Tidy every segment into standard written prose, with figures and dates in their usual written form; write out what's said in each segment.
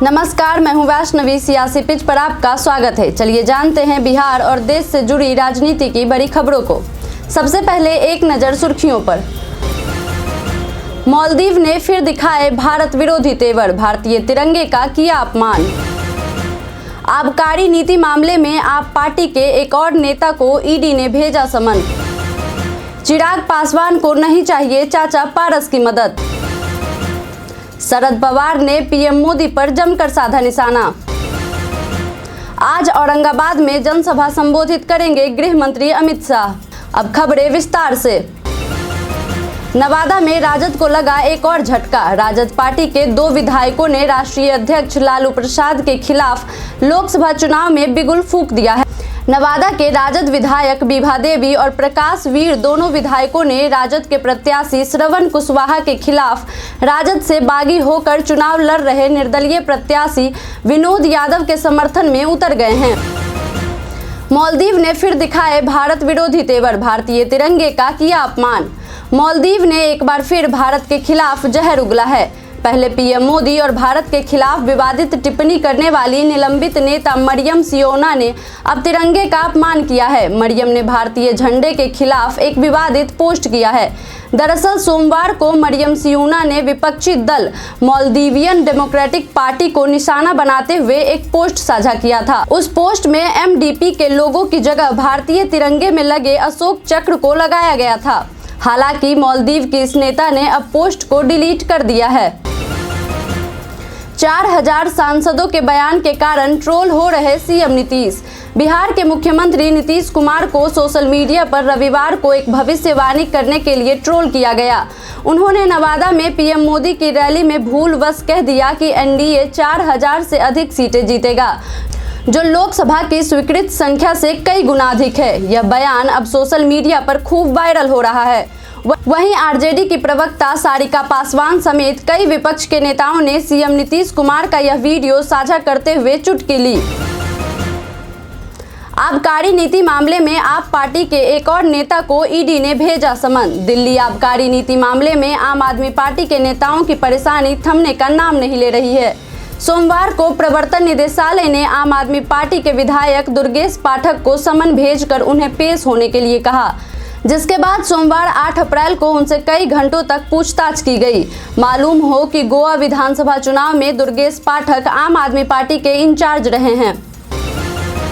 नमस्कार, मैं हूं वैष्णवी। सियासी पिच पर आपका स्वागत है। चलिए जानते हैं बिहार और देश से जुड़ी राजनीति की बड़ी खबरों को। सबसे पहले एक नजर सुर्खियों पर। मालदीव ने फिर दिखाए भारत विरोधी तेवर, भारतीय तिरंगे का किया अपमान। आबकारी नीति मामले में आप पार्टी के एक और नेता को ईडी ने भेजा समन। चिराग पासवान को नहीं चाहिए चाचा पारस की मदद। शरद पवार ने पीएम मोदी पर जमकर साधा निशाना। आज औरंगाबाद में जनसभा संबोधित करेंगे गृह मंत्री अमित शाह। अब खबरें विस्तार से। नवादा में राजद को लगा एक और झटका। राजद पार्टी के 2 विधायकों ने राष्ट्रीय अध्यक्ष लालू प्रसाद के खिलाफ लोकसभा चुनाव में बिगुल फूंक दिया है। नवादा के राजद विधायक विभा देवी और प्रकाश वीर दोनों विधायकों ने राजद के प्रत्याशी श्रवण कुशवाहा के खिलाफ राजद से बागी होकर चुनाव लड़ रहे निर्दलीय प्रत्याशी विनोद यादव के समर्थन में उतर गए हैं। मालदीव ने फिर दिखाए भारत विरोधी तेवर, भारतीय तिरंगे का किया अपमान। मालदीव ने एक बार फिर भारत के खिलाफ जहर उगला है। पहले पीएम मोदी और भारत के खिलाफ विवादित टिप्पणी करने वाली निलंबित नेता मरियम सियोना ने अब तिरंगे का अपमान किया है। मरियम ने भारतीय झंडे के खिलाफ एक विवादित पोस्ट किया है। दरअसल सोमवार को मरियम सियोना ने विपक्षी दल मालदीवियन डेमोक्रेटिक पार्टी को निशाना बनाते हुए एक पोस्ट साझा किया था। उस पोस्ट में एमडीपी के लोगों की जगह भारतीय तिरंगे में लगे अशोक चक्र को लगाया गया था। हालांकि मालदीव के इस नेता ने अब पोस्ट को डिलीट कर दिया है। 4000 सांसदों के बयान के कारण ट्रोल हो रहे सीएम नीतीश। बिहार के मुख्यमंत्री नीतीश कुमार को सोशल मीडिया पर रविवार को एक भविष्यवाणी करने के लिए ट्रोल किया गया। उन्होंने नवादा में पीएम मोदी की रैली में भूलवश कह दिया कि एनडीए 4000 से अधिक सीटें जीतेगा, जो लोकसभा की स्वीकृत संख्या से कई गुना अधिक है। यह बयान अब सोशल मीडिया पर खूब वायरल हो रहा है। वहीं आरजेडी की प्रवक्ता सारिका पासवान समेत कई विपक्ष के नेताओं ने सीएम नीतीश कुमार का यह वीडियो साझा करते हुए चुटकी ली। आबकारी नीति मामले में आप पार्टी के एक और नेता को ईडी ने भेजा समन। दिल्ली आबकारी नीति मामले में आम आदमी पार्टी के नेताओं की परेशानी थमने का नाम नहीं ले रही है। सोमवार को प्रवर्तन निदेशालय ने आम आदमी पार्टी के विधायक दुर्गेश पाठक को समन भेजकर उन्हें पेश होने के लिए कहा, जिसके बाद सोमवार 8 अप्रैल को उनसे कई घंटों तक पूछताछ की गई। मालूम हो कि गोवा विधानसभा चुनाव में दुर्गेश पाठक आम आदमी पार्टी के इंचार्ज रहे हैं।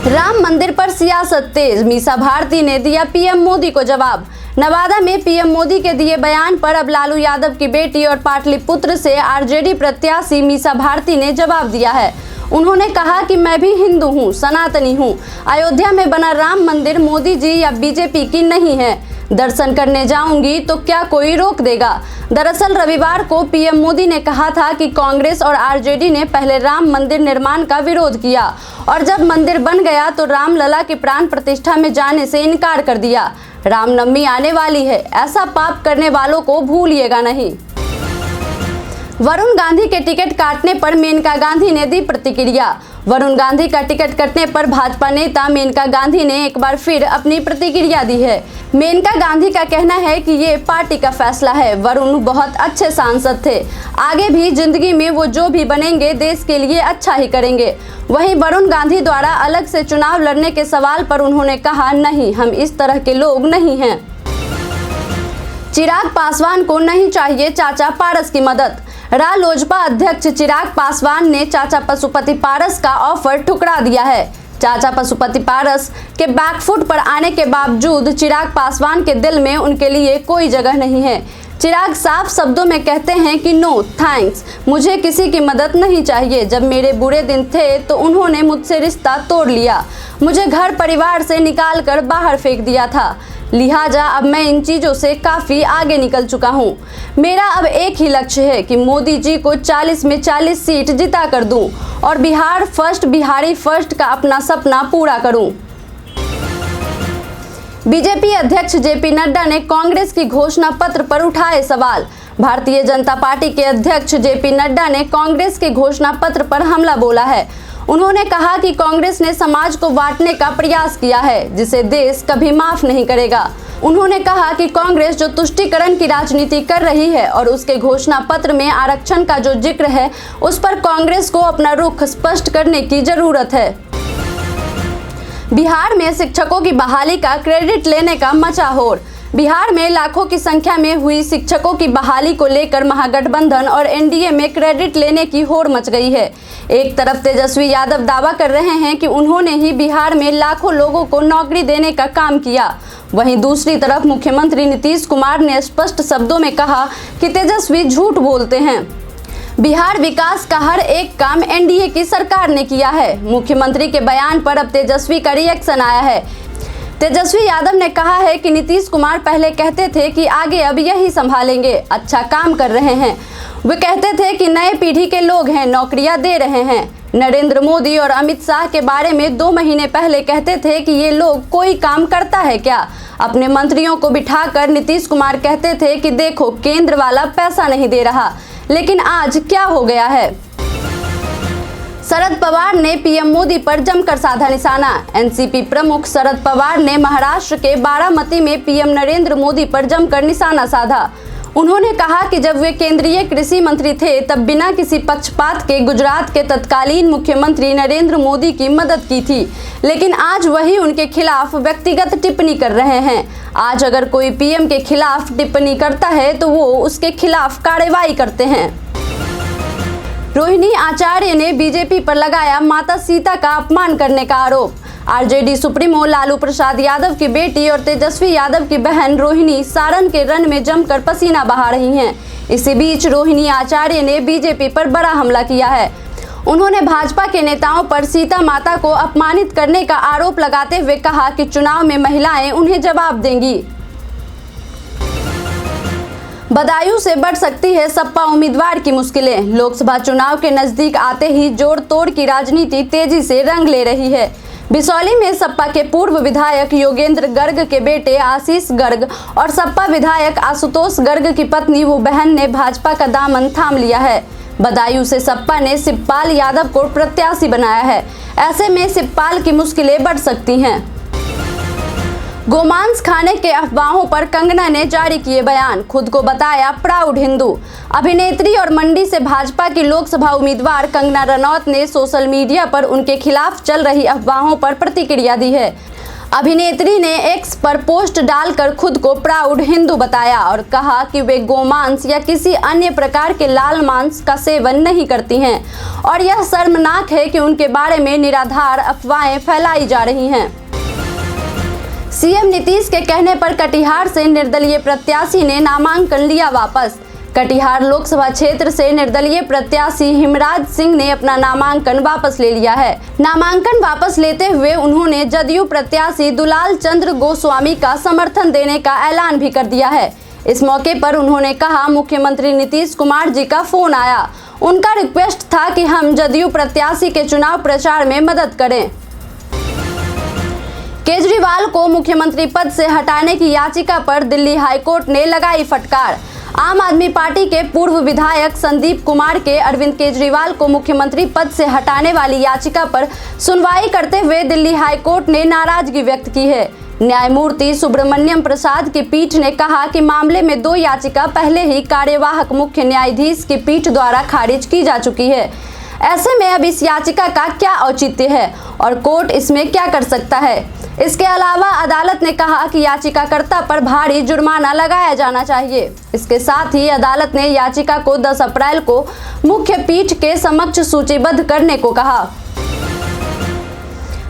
राम मंदिर पर सियासत तेज, मीसा भारती ने दिया पीएम मोदी को जवाब। नवादा में पीएम मोदी के दिए बयान पर अब लालू यादव की बेटी और पाटलिपुत्र से आरजेडी प्रत्याशी मीसा भारती ने जवाब दिया है। उन्होंने कहा कि मैं भी हिंदू हूं, सनातनी हूं। अयोध्या में बना राम मंदिर मोदी जी या बीजेपी की नहीं है। दर्शन करने जाऊंगी तो क्या कोई रोक देगा। दरअसल रविवार को पीएम मोदी ने कहा था कि कांग्रेस और आरजेडी ने पहले राम मंदिर निर्माण का विरोध किया और जब मंदिर बन गया तो रामलला की प्राण प्रतिष्ठा में जाने से इनकार कर दिया। रामनवमी आने वाली है, ऐसा पाप करने वालों को भूलिएगा नहीं। वरुण गांधी के टिकट काटने पर मेनका गांधी ने दी प्रतिक्रिया। वरुण गांधी का टिकट कटने पर भाजपा नेता मेनका गांधी ने एक बार फिर अपनी प्रतिक्रिया दी है। मेनका गांधी का कहना है कि ये पार्टी का फैसला है। वरुण बहुत अच्छे सांसद थे, आगे भी जिंदगी में वो जो भी बनेंगे देश के लिए अच्छा ही करेंगे। वहीं वरुण गांधी द्वारा अलग से चुनाव लड़ने के सवाल पर उन्होंने कहा, नहीं, हम इस तरह के लोग नहीं हैं। चिराग पासवान को नहीं चाहिए चाचा पारस की मदद। रालोजपा अध्यक्ष चिराग पासवान ने चाचा पशुपति पारस का ऑफर ठुकरा दिया है। चाचा पशुपति पारस के बैकफुट पर आने के बावजूद चिराग पासवान के दिल में उनके लिए कोई जगह नहीं है। चिराग साफ शब्दों में कहते हैं कि नो थैंक्स, मुझे किसी की मदद नहीं चाहिए। जब मेरे बुरे दिन थे तो उन्होंने मुझसे रिश्ता तोड़ लिया, मुझे घर परिवार से निकाल कर बाहर फेंक दिया था। लिहाजा अब मैं इन चीज़ों से काफ़ी आगे निकल चुका हूँ। मेरा अब एक ही लक्ष्य है कि मोदी जी को 40 में 40 सीट जिता कर दूँ और बिहार फर्स्ट, बिहारी फर्स्ट का अपना सपना पूरा करूँ। बीजेपी अध्यक्ष जेपी नड्डा ने कांग्रेस की घोषणा पत्र पर उठाए सवाल। भारतीय जनता पार्टी के अध्यक्ष जेपी नड्डा ने कांग्रेस के घोषणा पत्र पर हमला बोला है। उन्होंने कहा कि कांग्रेस ने समाज को बांटने का प्रयास किया है, जिसे देश कभी माफ नहीं करेगा। उन्होंने कहा कि कांग्रेस जो तुष्टीकरण की राजनीति कर रही है और उसके घोषणा पत्र में आरक्षण का जो जिक्र है, उस पर कांग्रेस को अपना रुख स्पष्ट करने की जरूरत है। बिहार में शिक्षकों की बहाली का क्रेडिट लेने का मचा होड़। बिहार में लाखों की संख्या में हुई शिक्षकों की बहाली को लेकर महागठबंधन और एनडीए में क्रेडिट लेने की होड़ मच गई है। एक तरफ तेजस्वी यादव दावा कर रहे हैं कि उन्होंने ही बिहार में लाखों लोगों को नौकरी देने का काम किया, वहीं दूसरी तरफ मुख्यमंत्री नीतीश कुमार ने स्पष्ट शब्दों में कहा कि तेजस्वी झूठ बोलते हैं। बिहार विकास का हर एक काम एनडीए की सरकार ने किया है। मुख्यमंत्री के बयान पर अब तेजस्वी का रिएक्शन आया है। तेजस्वी यादव ने कहा है कि नीतीश कुमार पहले कहते थे कि आगे अब यही संभालेंगे, अच्छा काम कर रहे हैं। वे कहते थे कि नए पीढ़ी के लोग हैं, नौकरियां दे रहे हैं। नरेंद्र मोदी और अमित शाह के बारे में 2 महीने पहले कहते थे कि ये लोग कोई काम करता है क्या। अपने मंत्रियों को बिठाकर नीतीश कुमार कहते थे कि देखो केंद्र वाला पैसा नहीं दे रहा, लेकिन आज क्या हो गया है। शरद पवार ने पीएम मोदी पर जमकर साधा निशाना। एनसीपी प्रमुख शरद पवार ने महाराष्ट्र के बारामती में पीएम नरेंद्र मोदी पर जमकर निशाना साधा। उन्होंने कहा कि जब वे केंद्रीय कृषि मंत्री थे तब बिना किसी पक्षपात के गुजरात के तत्कालीन मुख्यमंत्री नरेंद्र मोदी की मदद की थी, लेकिन आज वही उनके खिलाफ व्यक्तिगत टिप्पणी कर रहे हैं। आज अगर कोई पीएम के खिलाफ टिप्पणी करता है तो वो उसके खिलाफ कार्रवाई करते हैं। रोहिणी आचार्य ने बीजेपी पर लगाया माता सीता का अपमान करने का आरोप। आरजेडी सुप्रीमो लालू प्रसाद यादव की बेटी और तेजस्वी यादव की बहन रोहिणी सारण के रण में जमकर पसीना बहा रही हैं। इसी बीच रोहिणी आचार्य ने बीजेपी पर बड़ा हमला किया है। उन्होंने भाजपा के नेताओं पर सीता माता को अपमानित करने का आरोप लगाते हुए कहा कि चुनाव में महिलाएं उन्हें जवाब देंगी। बदायूं से बढ़ सकती है सपा उम्मीदवार की मुश्किलें। लोकसभा चुनाव के नजदीक आते ही जोड़ तोड़ की राजनीति तेजी से रंग ले रही है। बिसौली में सपा के पूर्व विधायक योगेंद्र गर्ग के बेटे आशीष गर्ग और सपा विधायक आशुतोष गर्ग की पत्नी वो बहन ने भाजपा का दामन थाम लिया है। बदायूं से सपा ने शिवपाल यादव को प्रत्याशी बनाया है। ऐसे में शिवपाल की मुश्किलें बढ़ सकती हैं। गोमांस खाने के अफवाहों पर कंगना ने जारी किए बयान, खुद को बताया प्राउड हिंदू। अभिनेत्री और मंडी से भाजपा की लोकसभा उम्मीदवार कंगना रनौत ने सोशल मीडिया पर उनके खिलाफ चल रही अफवाहों पर प्रतिक्रिया दी है। अभिनेत्री ने एक्स पर पोस्ट डालकर खुद को प्राउड हिंदू बताया और कहा कि वे गोमांस या किसी अन्य प्रकार के लाल मांस का सेवन नहीं करती हैं और यह शर्मनाक है कि उनके बारे में निराधार अफवाहें फैलाई जा रही हैं। सीएम नीतीश के कहने पर कटिहार से निर्दलीय प्रत्याशी ने नामांकन लिया वापस। कटिहार लोकसभा क्षेत्र से निर्दलीय प्रत्याशी हिमराज सिंह ने अपना नामांकन वापस ले लिया है। नामांकन वापस लेते हुए उन्होंने जदयू प्रत्याशी दुलाल चंद्र गोस्वामी का समर्थन देने का ऐलान भी कर दिया है। इस मौके पर उन्होंने कहा, मुख्यमंत्री नीतीश कुमार जी का फोन आया, उनका रिक्वेस्ट था कि हम जदयू प्रत्याशी के चुनाव प्रचार में मदद करें। केजरीवाल को मुख्यमंत्री पद से हटाने की याचिका पर दिल्ली हाईकोर्ट ने लगाई फटकार। आम आदमी पार्टी के पूर्व विधायक संदीप कुमार के अरविंद केजरीवाल को मुख्यमंत्री पद से हटाने वाली याचिका पर सुनवाई करते हुए दिल्ली हाईकोर्ट ने नाराजगी व्यक्त की है। न्यायमूर्ति सुब्रमण्यम प्रसाद की पीठ ने कहा कि मामले में 2 याचिका पहले ही कार्यवाहक मुख्य न्यायाधीश की पीठ द्वारा खारिज की जा चुकी है। ऐसे में अब इस याचिका का क्या औचित्य है और कोर्ट इसमें क्या कर सकता है। इसके अलावा अदालत ने कहा कि याचिकाकर्ता पर भारी जुर्माना लगाया जाना चाहिए। इसके साथ ही अदालत ने याचिका को 10 अप्रैल को मुख्य पीठ के समक्ष सूचीबद्ध करने को कहा।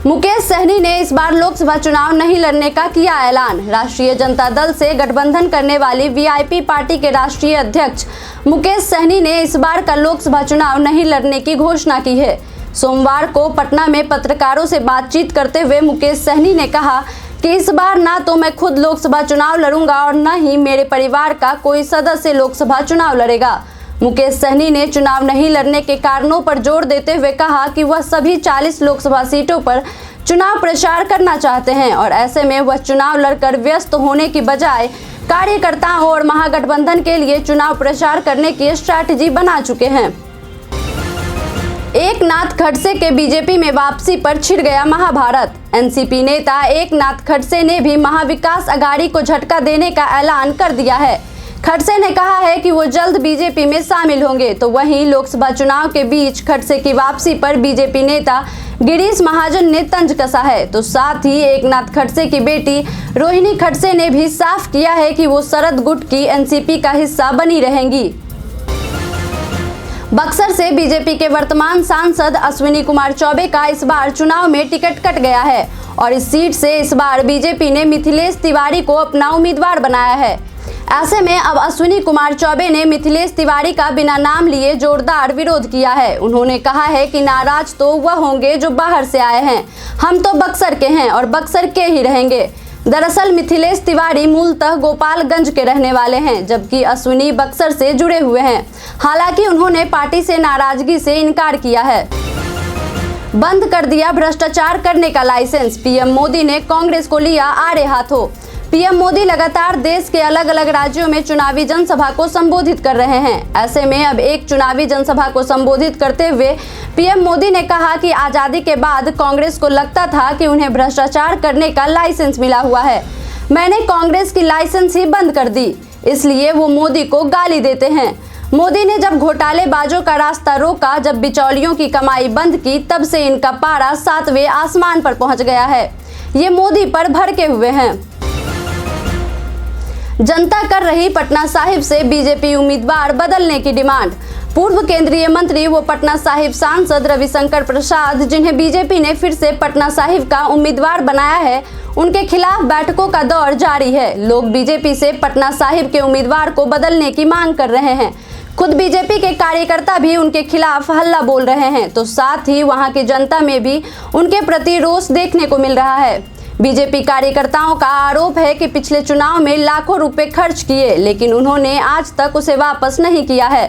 मुकेश सहनी ने इस बार लोकसभा चुनाव नहीं लड़ने का किया ऐलान। राष्ट्रीय जनता दल से गठबंधन करने वाली वीआईपी पार्टी के राष्ट्रीय अध्यक्ष मुकेश सहनी ने इस बार का लोकसभा चुनाव नहीं लड़ने की घोषणा की है। सोमवार को पटना में पत्रकारों से बातचीत करते हुए मुकेश सहनी ने कहा कि इस बार ना तो मैं खुद लोकसभा चुनाव लड़ूंगा और न ही मेरे परिवार का कोई सदस्य लोकसभा चुनाव लड़ेगा। मुकेश सहनी ने चुनाव नहीं लड़ने के कारणों पर जोर देते हुए कहा कि वह सभी 40 लोकसभा सीटों पर चुनाव प्रचार करना चाहते हैं और ऐसे में वह चुनाव लड़कर व्यस्त होने की बजाय कार्यकर्ताओं और महागठबंधन के लिए चुनाव प्रचार करने की स्ट्रैटेजी बना चुके हैं। एकनाथ खड़से के बीजेपी में वापसी पर छिड़ गया महाभारत। एनसीपी नेता एकनाथ खड़से ने भी महाविकास अघाड़ी को झटका देने का ऐलान कर दिया है। खड़से ने कहा है कि वो जल्द बीजेपी में शामिल होंगे। तो वहीं लोकसभा चुनाव के बीच खड़से की वापसी पर बीजेपी नेता गिरीश महाजन ने तंज कसा है। तो साथ ही एकनाथ खड़से की बेटी रोहिणी खड़से ने भी साफ किया है कि वो शरद गुट की एनसीपी का हिस्सा बनी रहेंगी। बक्सर से बीजेपी के वर्तमान सांसद अश्विनी कुमार चौबे का इस बार चुनाव में टिकट कट गया है और इस सीट से इस बार बीजेपी ने मिथिलेश तिवारी को अपना उम्मीदवार बनाया है। ऐसे में अब अश्विनी कुमार चौबे ने मिथिलेश तिवारी का बिना नाम लिए जोरदार विरोध किया है। उन्होंने कहा है कि नाराज तो वह होंगे जो बाहर से आए हैं, हम तो बक्सर के हैं और बक्सर के ही रहेंगे। दरअसल मिथिलेश तिवारी मूलतः गोपालगंज के रहने वाले हैं, जबकि अश्विनी बक्सर से जुड़े हुए हैं। हालांकि उन्होंने पार्टी से नाराजगी से इनकार किया है। बंद कर दिया भ्रष्टाचार करने का लाइसेंस, पीएम मोदी ने कांग्रेस को लिया आड़े हाथों। पीएम मोदी लगातार देश के अलग अलग राज्यों में चुनावी जनसभा को संबोधित कर रहे हैं। ऐसे में अब एक चुनावी जनसभा को संबोधित करते हुए पीएम मोदी ने कहा कि आजादी के बाद कांग्रेस को लगता था कि उन्हें भ्रष्टाचार करने का लाइसेंस मिला हुआ है। मैंने कांग्रेस की लाइसेंस ही बंद कर दी, इसलिए वो मोदी को गाली देते हैं। मोदी ने जब घोटालेबाजों का रास्ता रोका, जब बिचौलियों की कमाई बंद की, तब से इनका पारा 7वें आसमान पर पहुंच गया है। ये मोदी पर भड़के हुए हैं। जनता कर रही पटना साहिब से बीजेपी उम्मीदवार बदलने की डिमांड। पूर्व केंद्रीय मंत्री व पटना साहिब सांसद रविशंकर प्रसाद, जिन्हें बीजेपी ने फिर से पटना साहिब का उम्मीदवार बनाया है, उनके खिलाफ बैठकों का दौर जारी है। लोग बीजेपी से पटना साहिब के उम्मीदवार को बदलने की मांग कर रहे हैं। खुद बीजेपी के कार्यकर्ता भी उनके खिलाफ हल्ला बोल रहे हैं। तो साथ ही वहां की जनता में भी उनके प्रति रोष देखने को मिल रहा है। बीजेपी कार्यकर्ताओं का आरोप है कि पिछले चुनाव में लाखों रुपए खर्च किए, लेकिन उन्होंने आज तक उसे वापस नहीं किया है।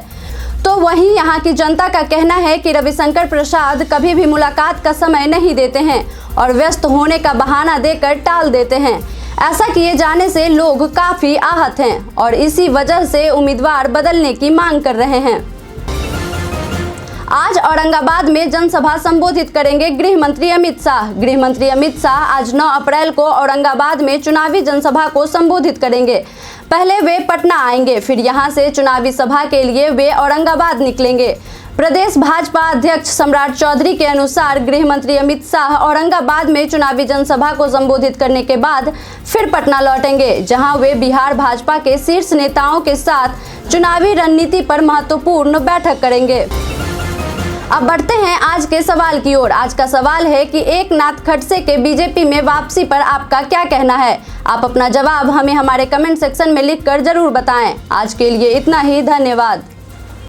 तो वहीं यहां की जनता का कहना है कि रविशंकर प्रसाद कभी भी मुलाकात का समय नहीं देते हैं और व्यस्त होने का बहाना देकर टाल देते हैं। ऐसा किए जाने से लोग काफी आहत हैं और इसी वजह से उम्मीदवार बदलने की मांग कर रहे हैं। आज औरंगाबाद में जनसभा संबोधित करेंगे गृह मंत्री अमित शाह। गृह मंत्री अमित शाह आज 9 अप्रैल को औरंगाबाद में चुनावी जनसभा को संबोधित करेंगे। पहले वे पटना आएंगे, फिर यहां से चुनावी सभा के लिए वे औरंगाबाद निकलेंगे। प्रदेश भाजपा अध्यक्ष सम्राट चौधरी के अनुसार गृह मंत्री अमित शाह औरंगाबाद में चुनावी जनसभा को संबोधित करने के बाद फिर पटना लौटेंगे, जहां वे बिहार भाजपा के शीर्ष नेताओं के साथ चुनावी रणनीति पर महत्वपूर्ण बैठक करेंगे। अब बढ़ते हैं आज के सवाल की ओर। आज का सवाल है कि एकनाथ खड़से के बीजेपी में वापसी पर आपका क्या कहना है? आप अपना जवाब हमें हमारे कमेंट सेक्शन में लिखकर जरूर बताएं। आज के लिए इतना ही, धन्यवाद।